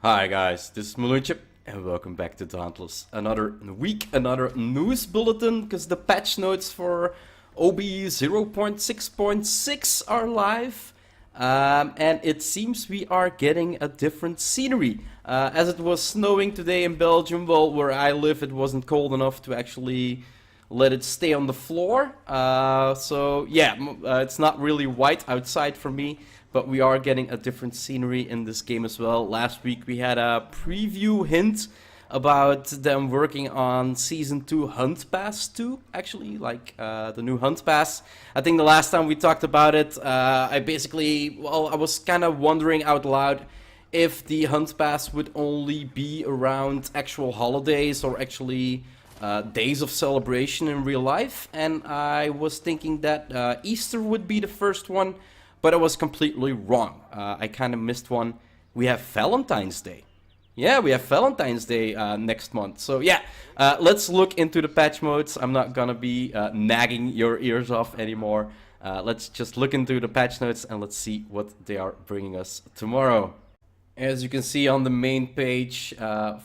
Hi guys, this is Malunchip and welcome back to Dauntless. Another week, another news bulletin because the patch notes for OB 0.6.6 are live. And it seems we are getting a different scenery. As it was snowing today in Belgium, well, where I live, it wasn't cold enough to actually let it stay on the floor. It's not really white outside for me, but we are getting a different scenery in this game as well. Last week we had a preview hint about them working on Season 2 Hunt Pass 2, actually, the new Hunt Pass. I think the last time we talked about it, I was kind of wondering out loud if the Hunt Pass would only be around actual holidays or actually days of celebration in real life, and I was thinking that Easter would be the first one, but I was completely wrong. I kind of missed one. We have Valentine's Day. Yeah, we have Valentine's Day next month. So yeah, let's look into the patch modes. I'm not gonna be nagging your ears off anymore. Let's just look into the patch notes and let's see what they are bringing us tomorrow. As you can see on the main page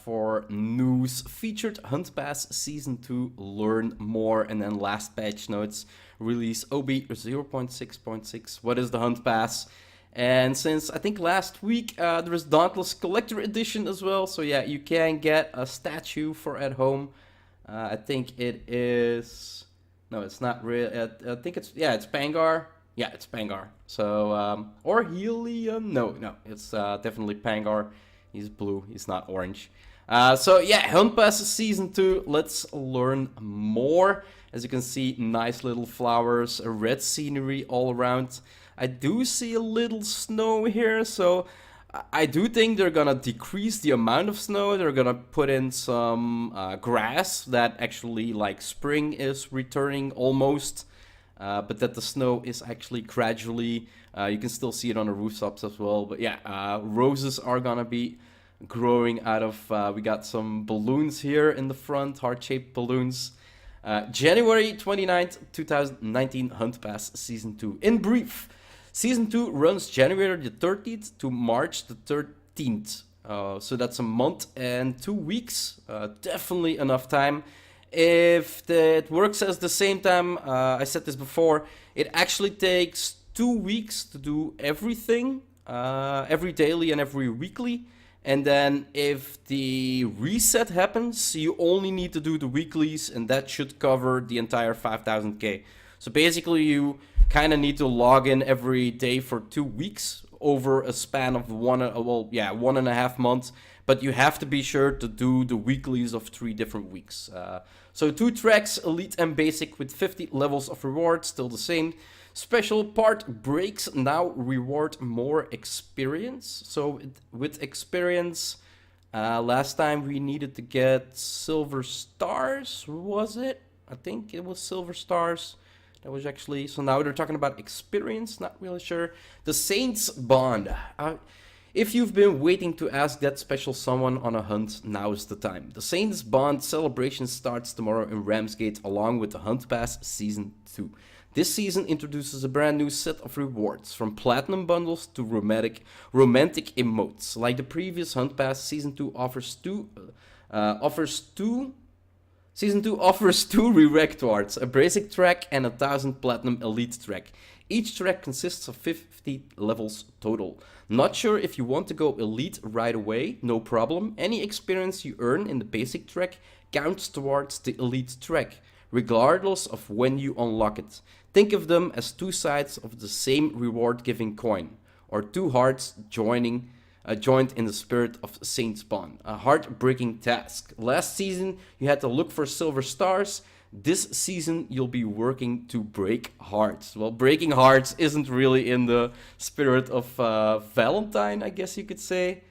for news, featured Hunt Pass Season 2, learn more, and then last patch notes, release OB 0.6.6, what is the Hunt Pass? And since I think last week there is Dauntless Collector Edition as well, so yeah, you can get a statue for at home. I think it is, no, it's not real, I think it's Pangar. Yeah, it's Pangar. So, or Helium? No, it's definitely Pangar. He's blue, he's not orange. Hunt Pass Season 2, let's learn more. As you can see, nice little flowers, a red scenery all around. I do see a little snow here, so I do think they're gonna decrease the amount of snow. They're gonna put in some grass that actually, like, spring is returning almost. But that the snow is actually gradually, you can still see it on the rooftops as well. But yeah, roses are gonna be growing out of, we got some balloons here in the front, heart-shaped balloons. January 29th, 2019, Hunt Pass Season 2. In brief, Season 2 runs January the 30th to March the 13th. So that's a month and 2 weeks, definitely enough time. If it works as the same time, I said this before, it actually takes 2 weeks to do everything, every daily and every weekly. And then if the reset happens, you only need to do the weeklies, and that should cover the entire 5000k. So basically you kind of need to log in every day for 2 weeks over a span of 1.5 months. But you have to be sure to do the weeklies of 3 different weeks. So 2 tracks, Elite and Basic, with 50 levels of reward, still the same. Special part breaks now reward more experience. So with experience, last time we needed to get silver stars, was it? I think it was silver stars. That was actually, so now they're talking about experience, not really sure. The Saints Bond. If you've been waiting to ask that special someone on a hunt, now is the time. The Saints Bond celebration starts tomorrow in Ramsgate along with the Hunt Pass Season 2. This season introduces a brand new set of rewards, from platinum bundles to romantic emotes. Like the previous Hunt Pass, Season 2 offers two re-rewards, a basic track and 1000 platinum elite track. Each track consists of 50 levels total. Not sure if you want to go elite right away? No problem. Any experience you earn in the basic track counts towards the elite track, regardless of when you unlock it. Think of them as 2 sides of the same reward-giving coin, or 2 hearts joined in the spirit of Saints Bond. A heartbreaking task. Last season you had to look for silver stars. This season you'll be working to break hearts. Well, breaking hearts isn't really in the spirit of Valentine, I guess you could say.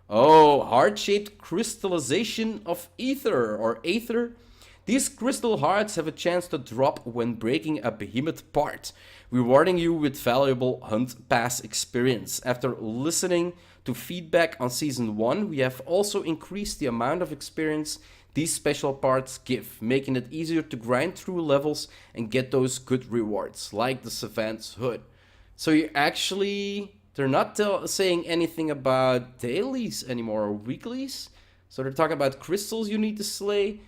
Oh, heart-shaped crystallization of ether, or aether. These crystal hearts have a chance to drop when breaking a behemoth part, rewarding you with valuable Hunt Pass experience. After listening to feedback on Season 1, we have also increased the amount of experience these special parts give, making it easier to grind through levels and get those good rewards, like the Savant's Hood. So you actually they're not saying anything about dailies anymore or weeklies. So they're talking about crystals you need to slay.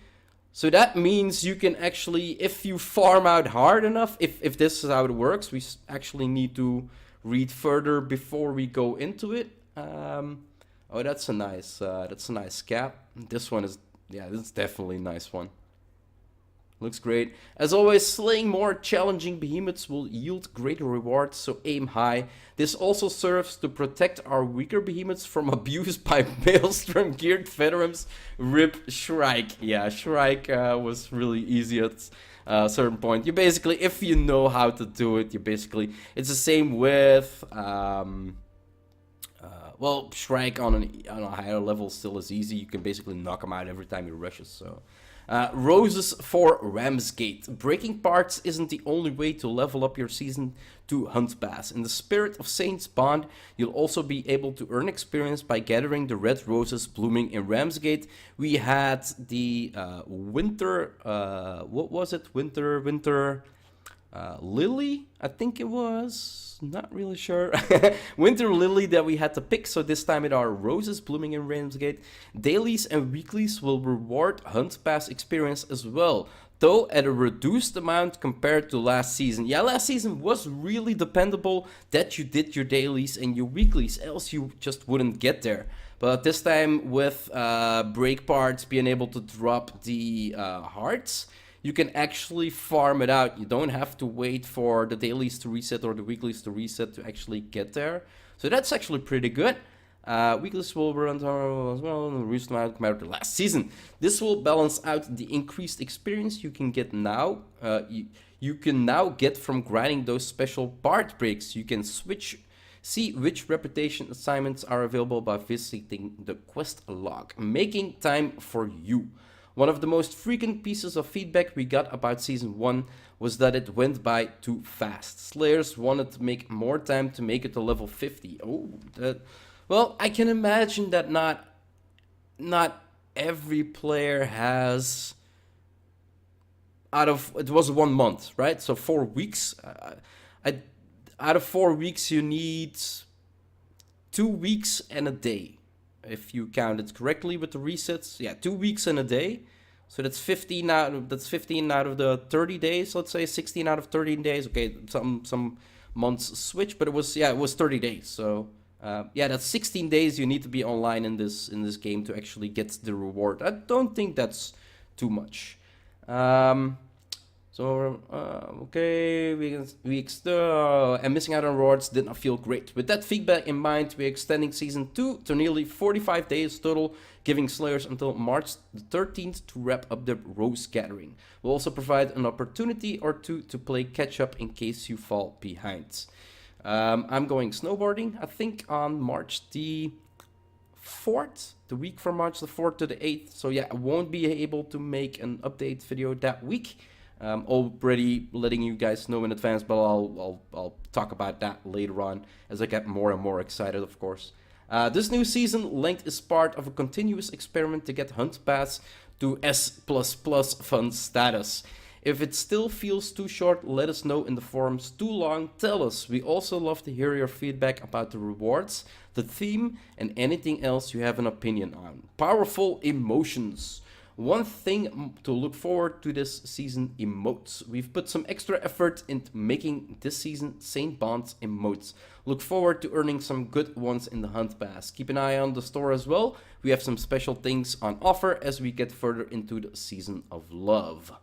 So that means you can actually, if you farm out hard enough, if this is how it works, we actually need to read further before we go into it. Oh, that's a nice cap. This one is, yeah, this is definitely a nice one. Looks great. As always, slaying more challenging behemoths will yield greater rewards, so aim high. This also serves to protect our weaker behemoths from abuse by maelstrom-geared veterans. Rip Shrike. Yeah, Shrike was really easy at a certain point. You basically, if you know how to do it, it's the same with... well, Shrike on a higher level still is easy. You can basically knock him out every time he rushes, so... Roses for Ramsgate. Breaking parts isn't the only way to level up your Season 2 Hunt Pass. In the spirit of Saints Bond, you'll also be able to earn experience by gathering the red roses blooming in Ramsgate. We had the winter... what was it? Winter... Lily, I think it was. Not really sure. Winter Lily that we had to pick, so this time it are roses blooming in Ramsgate. Dailies and weeklies will reward Hunt Pass experience as well, though at a reduced amount compared to last season. Yeah, last season was really dependable that you did your dailies and your weeklies, else you just wouldn't get there. But this time with break parts being able to drop the hearts, you can actually farm it out. You don't have to wait for the dailies to reset or the weeklies to reset to actually get there. So that's actually pretty good. Weeklies will run as well, reduced amount compared to last season. This will balance out the increased experience you can get now. You can now get from grinding those special part breaks. You can see which reputation assignments are available by visiting the quest log, making time for you. One of the most frequent pieces of feedback we got about Season 1 was that it went by too fast. Slayers wanted to make more time to make it to level 50. Well, I can imagine that not every player has... It was 1 month, right? So 4 weeks. Out of 4 weeks, you need 2 weeks and a day. If you count it correctly with the resets, yeah, 2 weeks and a day. So that's 15 out of the 30 days, let's say 16 out of 13 days. Okay, some months switch, but it was 30 days. So yeah, that's 16 days you need to be online in this game to actually get the reward. I don't think that's too much. Okay, and missing out on rewards did not feel great. With that feedback in mind, we're extending Season 2 to nearly 45 days total, giving Slayers until March the 13th to wrap up the Rose Gathering. We'll also provide an opportunity or two to play catch-up in case you fall behind. I'm going snowboarding, I think, on March the 4th, the week from March the 4th to the 8th. So yeah, I won't be able to make an update video that week. Already letting you guys know in advance, but I'll talk about that later on as I get more and more excited, of course. This new season length is part of a continuous experiment to get Hunt Pass to S++ fun status. If it still feels too short, let us know in the forums. Too long, tell us. We also love to hear your feedback about the rewards, the theme, and anything else you have an opinion on. Powerful emotions. One thing to look forward to this season, emotes. We've put some extra effort into making this season Saint Bond emotes. Look forward to earning some good ones in the Hunt Pass. Keep an eye on the store as well. We have some special things on offer as we get further into the Season of Love.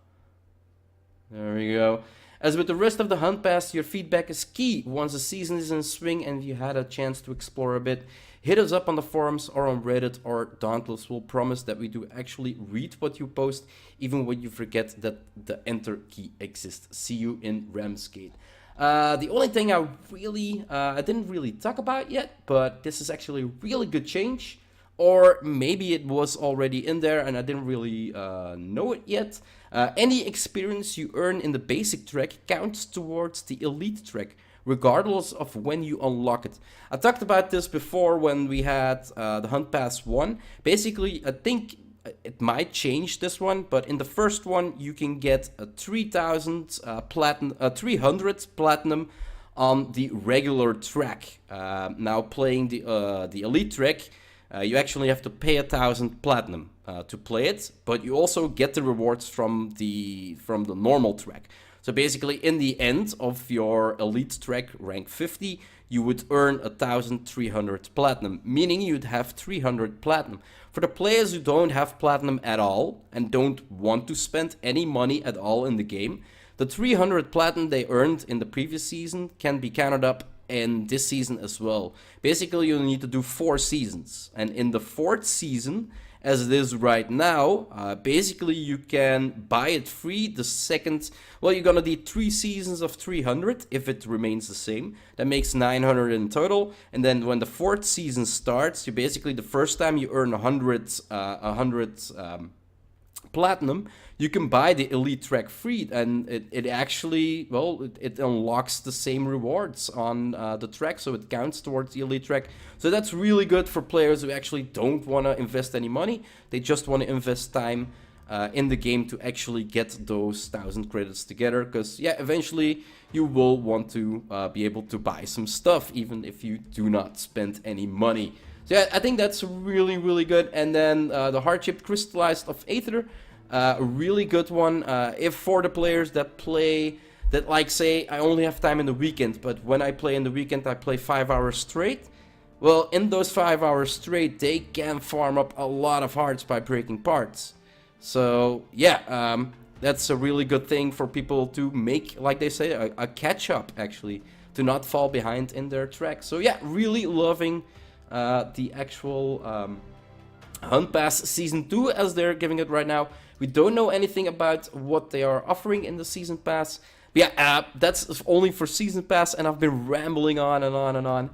There we go. As with the rest of the Hunt Pass, your feedback is key. Once the season is in swing and you had a chance to explore a bit, hit us up on the forums or on Reddit or Dauntless. We'll promise that we do actually read what you post, even when you forget that the enter key exists. See you in Ramsgate. The only thing I didn't really talk about yet, but this is actually a really good change. Or maybe it was already in there and I didn't really know it yet. Any experience you earn in the basic track counts towards the elite track, regardless of when you unlock it. I talked about this before when we had the Hunt Pass 1. Basically, I think it might change this one, but in the first one you can get a 300 platinum on the regular track. Now playing the elite track, you actually have to pay 1,000 platinum to play it, but you also get the rewards from the normal track. So basically, in the end of your elite track, rank 50, you would earn 1,300 platinum, meaning you'd have 300 platinum. For the players who don't have platinum at all and don't want to spend any money at all in the game, the 300 platinum they earned in the previous season can be counted up in this season as well. Basically, you need to do 4 seasons. And in the 4th season, as it is right now, basically you can buy it free the second. Well, you're gonna need 3 seasons of 300 if it remains the same. That makes 900 in total. And then when the 4th season starts, you basically, the first time you earn 100 platinum, you can buy the elite track free, and it actually, well, it unlocks the same rewards on the track, so it counts towards the elite track. So that's really good for players who actually don't want to invest any money. They just want to invest time in the game to actually get those 1,000 credits together, because yeah, eventually you will want to be able to buy some stuff even if you do not spend any money. So yeah, I think that's really, really good. And then the hardship crystallized of Aether, a really good one. If for the players that play, that like say, I only have time in the weekend, but when I play in the weekend, I play 5 hours straight. Well, in those 5 hours straight, they can farm up a lot of hearts by breaking parts. So yeah, that's a really good thing for people to make, like they say, a catch up actually, to not fall behind in their track. So yeah, really loving the actual Hunt Pass Season 2 as they're giving it right now. We don't know anything about what they are offering in the Season Pass. But yeah, that's only for Season Pass, and I've been rambling on and on and on.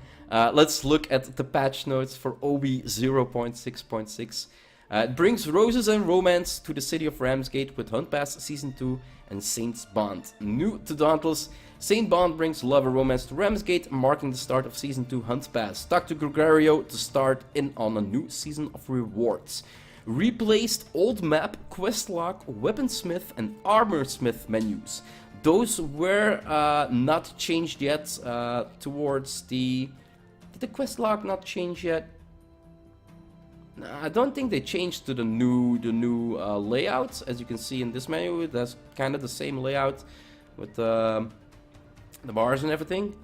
Let's look at the patch notes for OB 0.6.6. It brings roses and romance to the city of Ramsgate with Hunt Pass Season 2 and Saint's Bond. New to Dauntless, Saint Bond brings love and romance to Ramsgate, marking the start of Season 2 Hunt Pass. Talk to Gregario to start in on a new season of rewards. Replaced old map, quest log, weaponsmith and armorsmith menus. Those were not changed yet towards the... Did the quest log not change yet? I don't think they changed to the new layout. As you can see in this menu, that's kind of the same layout with the bars and everything.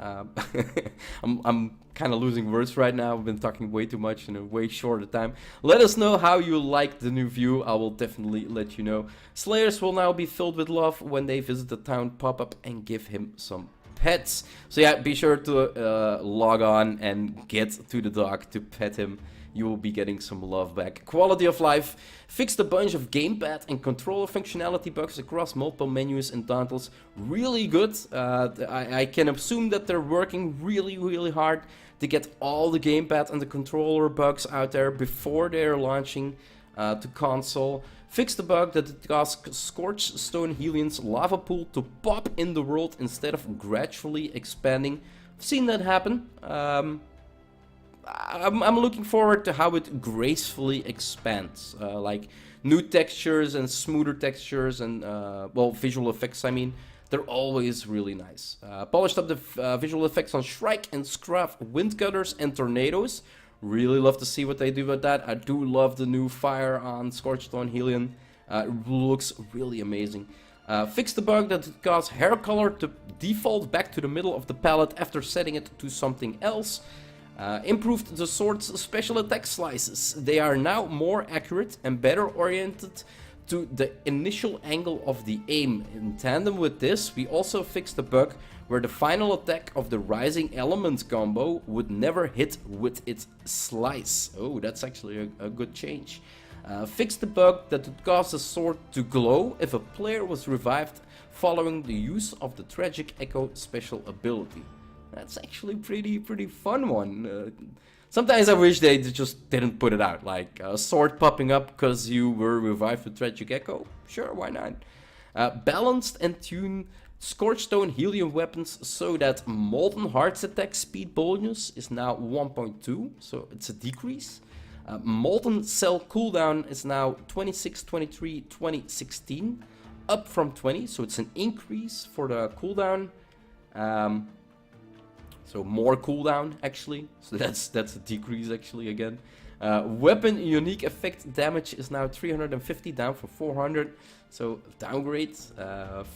I'm kind of losing words right now. I've been talking way too much in a way shorter time. Let us know how you like the new view. I will definitely let you know. Slayers will now be filled with love when they visit the town pop-up and give him some pets. So yeah, be sure to log on and get to the dog to pet him. You will be getting some love back. Quality of life. Fixed a bunch of gamepad and controller functionality bugs across multiple menus in Dauntless. Really good. I can assume that they're working really, really hard to get all the gamepad and the controller bugs out there before they're launching to console. Fixed the bug that it caused Scorched Stone Helian's lava pool to pop in the world instead of gradually expanding. I've seen that happen. I'm looking forward to how it gracefully expands, like new textures and smoother textures and, well, visual effects, I mean. They're always really nice. Polished up the visual effects on Shrike and Scruff, Windcutters and Tornadoes. Really love to see what they do with that. I do love the new fire on Scorched Stone Helian. It looks really amazing. Fixed the bug that it caused hair color to default back to the middle of the palette after setting it to something else. Improved the sword's special attack slices. They are now more accurate and better oriented to the initial angle of the aim. In tandem with this, we also fixed the bug where the final attack of the Rising Element combo would never hit with its slice. Oh, that's actually a good change. Fixed the bug that would cause the sword to glow if a player was revived following the use of the Tragic Echo special ability. That's actually pretty fun one. Sometimes I wish they just didn't put it out, like a sword popping up because you were revived with Tragic Echo. Sure, why not? Balanced and tuned Scorched Stone Helium weapons so that Molten Heart's attack speed bonus is now 1.2, so it's a decrease. Molten Cell cooldown is now 26, 23, 20, 16, up from 20, so it's an increase for the cooldown. So more cooldown actually. So that's a decrease actually again. Weapon unique effect damage is now 350 down from 400. So downgrade.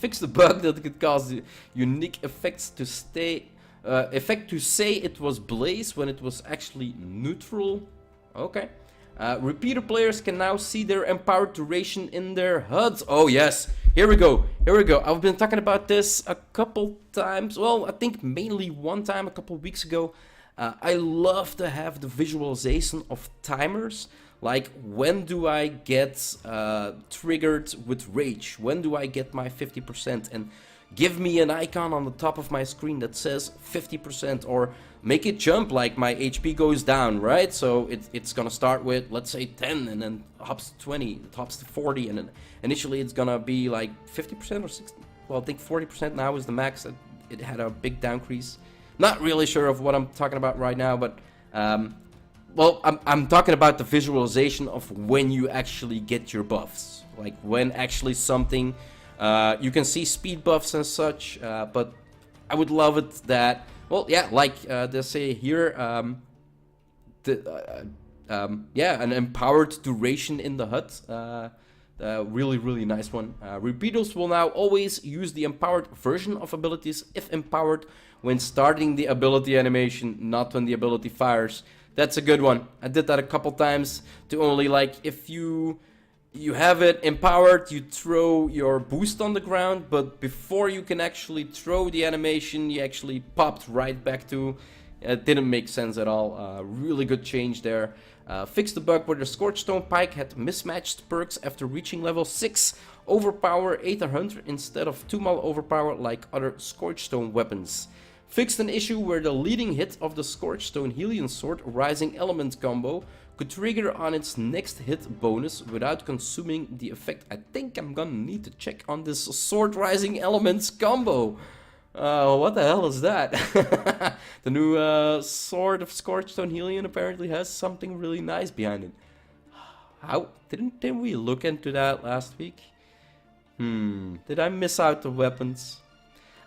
Fix the bug that could cause the unique effects to stay effect to say it was blaze when it was actually neutral. Okay. Repeater players can now see their empowered duration in their HUDs. Oh yes, here we go. I've been talking about this a couple times. Well, I think mainly one time a couple weeks ago. I love to have the visualization of timers. Like, when do I get triggered with rage? When do I get my 50%? And give me an icon on the top of my screen that says 50%, or make it jump like my HP goes down, right? So it's gonna start with, let's say 10, and then hops to 20, it hops to 40, and then initially it's gonna be like 50% or 60. Well, I think 40% now is the max. It had a big downcrease. Not really sure of what I'm talking about right now, but well, I'm talking about the visualization of when you actually get your buffs, like when actually something. You can see speed buffs and such, but I would love it that, well, yeah, like they say here, yeah, an empowered duration in the HUD. Really nice one. Repeaters will now always use the empowered version of abilities if empowered when starting the ability animation, not when the ability fires. That's a good one. I did that a couple times to only, like, if you have it empowered, you throw your boost on the ground, but before you can actually throw the animation, you actually popped right back to. It didn't make sense at all. Really good change there. Fixed the bug where the Scorchstone Pike had mismatched perks after reaching level 6. Overpower 800 instead of 2-mal overpower like other Scorchstone weapons. Fixed an issue where the leading hit of the Scorchstone Helion Sword Rising Element combo could trigger on its next hit bonus without consuming the effect. I think I'm gonna need to check on this Sword Rising Elements combo. What the hell is that? The new Sword of Scorchstone Helion apparently has something really nice behind it. How? Didn't we look into that last week? Did I miss out the weapons?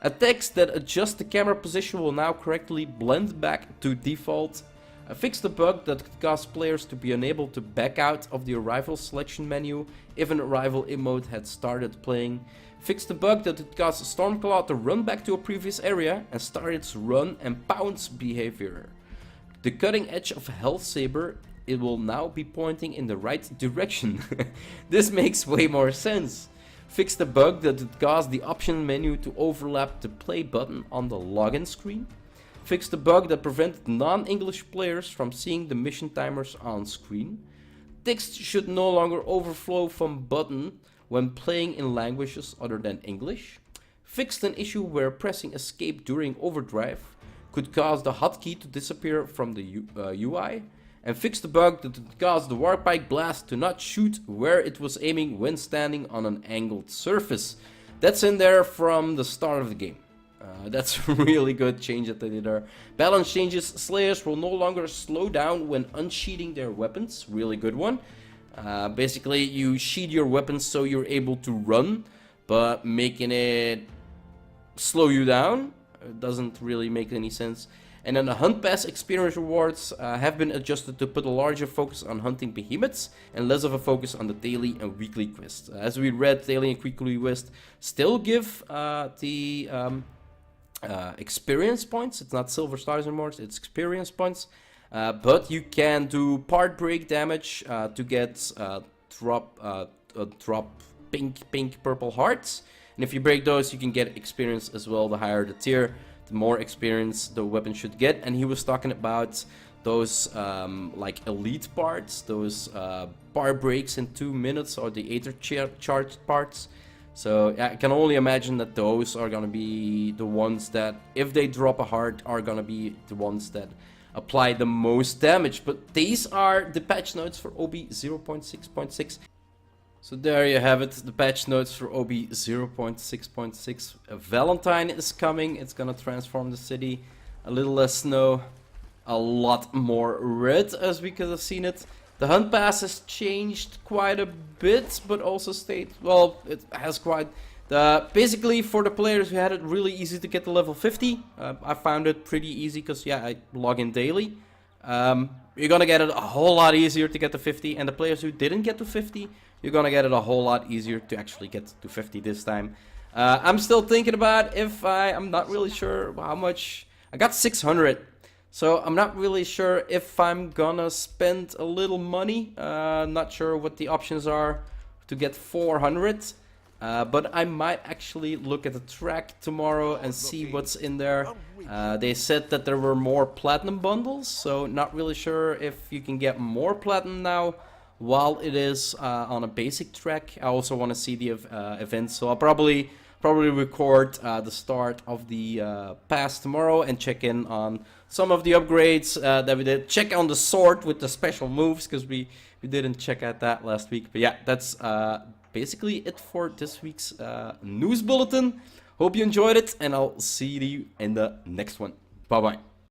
Attacks that adjust the camera position will now correctly blend back to default. I fixed the bug that could cause players to be unable to back out of the arrival selection menu if an arrival emote had started playing. Fixed the bug that could cause Stormclaw to run back to a previous area and start its run and pounce behavior. The cutting edge of Health Saber, it will now be pointing in the right direction. This makes way more sense. Fixed the bug that would cause the option menu to overlap the play button on the login screen. Fixed the bug that prevented non-English players from seeing the mission timers on screen. Text should no longer overflow from button when playing in languages other than English. Fixed an issue where pressing escape during overdrive could cause the hotkey to disappear from the UI. And fixed the bug that would cause the Warpike Blast to not shoot where it was aiming when standing on an angled surface. That's in there from the start of the game. That's a really good change that they did there. Balance changes. Slayers will no longer slow down when unsheathing their weapons. Really good one. Basically, you sheath your weapons so you're able to run, but making it slow you down doesn't really make any sense. And then the Hunt Pass experience rewards have been adjusted to put a larger focus on hunting behemoths and less of a focus on the daily and weekly quests. As we read, daily and weekly quests still give the experience points. It's not silver stars anymore, it's experience points. But you can do part break damage to get drop pink purple hearts. And if you break those, you can get experience as well. The higher the tier, the more experience the weapon should get. And he was talking about those like elite parts, those bar breaks in 2 minutes, or the Aether charged parts. So yeah, I can only imagine that those are gonna be the ones that, if they drop a heart, are gonna be the ones that apply the most damage. But these are the patch notes for OB 0.6.6. So there you have it, the patch notes for OB 0.6.6. Valentine is coming, it's gonna transform the city. A little less snow, a lot more red, as we could have seen it. The Hunt Pass has changed quite a bit, but also stayed, well, it has quite Basically, for the players who had it really easy to get to level 50, I found it pretty easy because, yeah, I log in daily. You're gonna get it a whole lot easier to get to 50, and the players who didn't get to 50, you're gonna get it a whole lot easier to actually get to 50 this time. I'm still thinking about if I'm not really sure how much. I got 600, so I'm not really sure if I'm gonna spend a little money. Not sure what the options are to get 400. But I might actually look at the track tomorrow and see what's in there. They said that there were more platinum bundles, so not really sure if you can get more platinum now while it is on a basic track. I also want to see the events, so I'll probably record the start of the pass tomorrow and check in on some of the upgrades that we did. Check on the sword with the special moves, because we didn't check out that last week. But yeah, that's basically it for this week's news bulletin. Hope you enjoyed it, and I'll see you in the next one. Bye bye.